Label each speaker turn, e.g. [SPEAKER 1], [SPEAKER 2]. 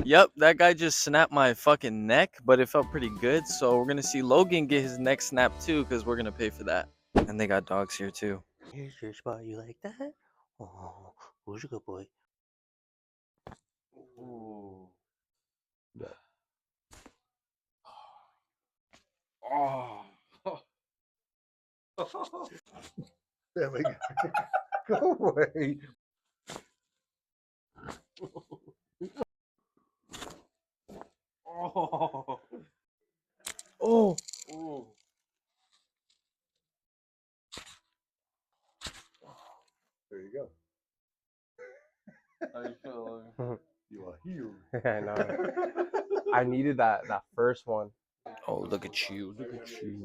[SPEAKER 1] Yep, that guy just snapped my fucking neck, but it felt pretty good. So we're gonna see Logan get his neck snapped too, because we're gonna pay for that. And they got dogs here too.
[SPEAKER 2] Here's your spot. You like that? Oh, who's a good boy? Ooh. Yeah. Oh. There we go. Go away. Oh. Oh. Oh. There you go. How you feeling? You are healed.
[SPEAKER 3] I know. I needed that first one.
[SPEAKER 1] Oh, look at you. Look at you.